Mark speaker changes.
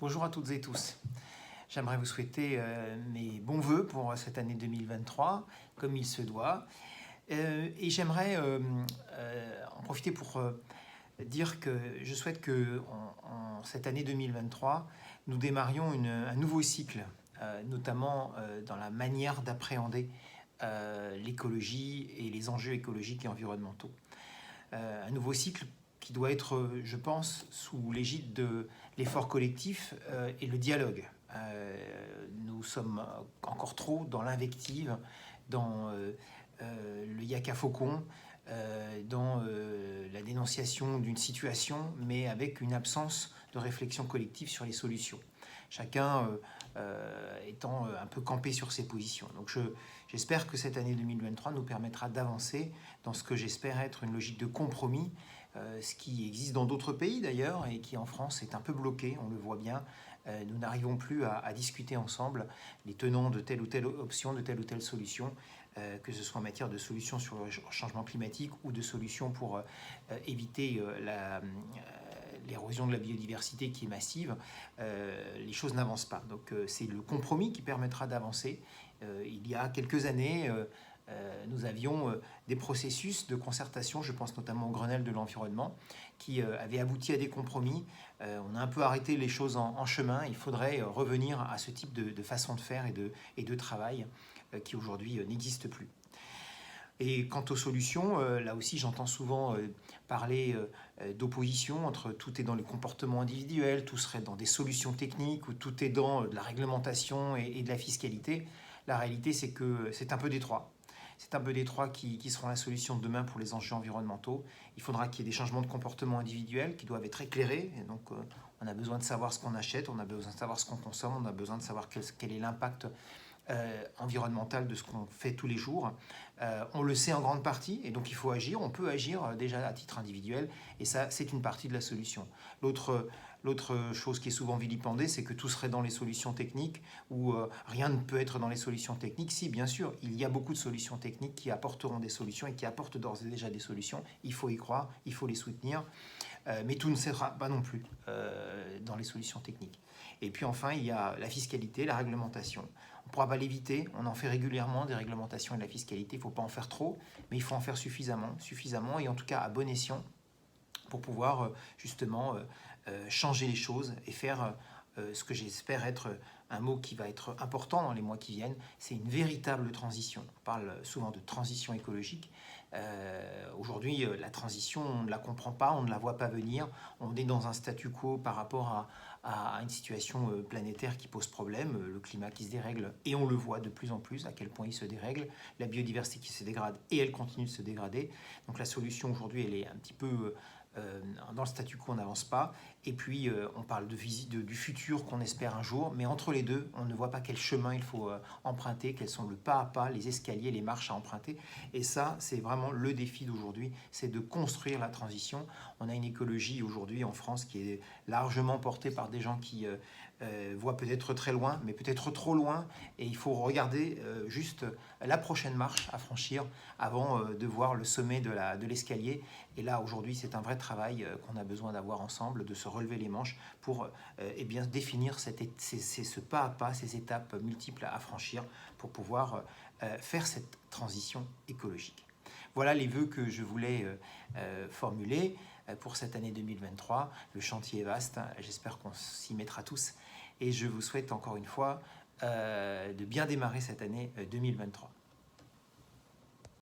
Speaker 1: Bonjour à toutes et tous. J'aimerais vous souhaiter mes bons voeux pour cette année 2023, comme il se doit. Et j'aimerais en profiter pour dire que je souhaite que en cette année 2023, nous démarrions un nouveau cycle, notamment dans la manière d'appréhender l'écologie et les enjeux écologiques et environnementaux. Un nouveau cycle qui doit être, je pense, sous l'égide de l'effort collectif et le dialogue. Nous sommes encore trop dans l'invective, dans le yaka faucon, dans la dénonciation d'une situation, mais avec une absence de réflexion collective sur les solutions. Chacun étant un peu campé sur ses positions. Donc j'espère que cette année 2023 nous permettra d'avancer dans ce que j'espère être une logique de compromis, ce qui existe dans d'autres pays d'ailleurs, et qui en France est un peu bloqué, on le voit bien. Nous n'arrivons plus à discuter ensemble les tenants de telle ou telle option, de telle ou telle solution, que ce soit en matière de solutions sur le changement climatique ou de solutions pour éviter l'érosion de la biodiversité qui est massive. Les choses n'avancent pas. Donc c'est le compromis qui permettra d'avancer. Il y a quelques années, nous avions des processus de concertation, je pense notamment au Grenelle de l'environnement, qui avaient abouti à des compromis. On a un peu arrêté les choses en chemin. Il faudrait revenir à ce type de façon de faire et de travail qui aujourd'hui n'existe plus. Et quant aux solutions, là aussi j'entends souvent parler d'opposition entre tout est dans les comportements individuels, tout serait dans des solutions techniques, ou tout est dans de la réglementation et de la fiscalité. La réalité, c'est que c'est un peu détroit. C'est un peu détroit qui seront la solution de demain pour les enjeux environnementaux. Il faudra qu'il y ait des changements de comportement individuels qui doivent être éclairés. Et donc, on a besoin de savoir ce qu'on achète, on a besoin de savoir ce qu'on consomme, on a besoin de savoir quel est l'impact environnemental de ce qu'on fait tous les jours. On le sait en grande partie, et donc il faut agir. On peut agir déjà à titre individuel, et ça, c'est une partie de la solution. L'autre chose qui est souvent vilipendée, c'est que tout serait dans les solutions techniques, ou rien ne peut être dans les solutions techniques. Si, bien sûr, il y a beaucoup de solutions techniques qui apporteront des solutions et qui apportent d'ores et déjà des solutions. Il faut y croire, il faut les soutenir, mais tout ne sera pas non plus dans les solutions techniques. Et puis enfin, il y a la fiscalité, la réglementation. On ne pourra pas l'éviter, on en fait régulièrement des réglementations et de la fiscalité, il ne faut pas en faire trop, mais il faut en faire suffisamment, et en tout cas à bon escient, pour pouvoir justement changer les choses et faire ce que j'espère être un mot qui va être important dans les mois qui viennent, c'est une véritable transition. On parle souvent de transition écologique. Aujourd'hui, la transition, on ne la comprend pas, on ne la voit pas venir. On est dans un statu quo par rapport à une situation planétaire qui pose problème, le climat qui se dérègle, et on le voit de plus en plus à quel point il se dérègle, la biodiversité qui se dégrade, et elle continue de se dégrader. Donc la solution aujourd'hui, elle est un petit peu dans le statu quo, on n'avance pas. Et puis on parle du futur qu'on espère un jour, mais entre les deux, on ne voit pas quel chemin il faut emprunter, quels sont le pas à pas, les escaliers, les marches à emprunter. Et ça, c'est vraiment le défi d'aujourd'hui, c'est de construire la transition. On a une écologie aujourd'hui en France qui est largement portée par des gens qui voient peut-être très loin, mais peut-être trop loin, et il faut regarder juste la prochaine marche à franchir avant de voir le sommet de l'escalier. Et là, aujourd'hui, c'est un vrai travail qu'on a besoin d'avoir ensemble, de se relever les manches pour bien définir ce pas à pas, ces étapes multiples à franchir pour pouvoir faire cette transition écologique. Voilà les vœux que je voulais formuler pour cette année 2023. Le chantier est vaste, j'espère qu'on s'y mettra tous, et je vous souhaite encore une fois de bien démarrer cette année 2023.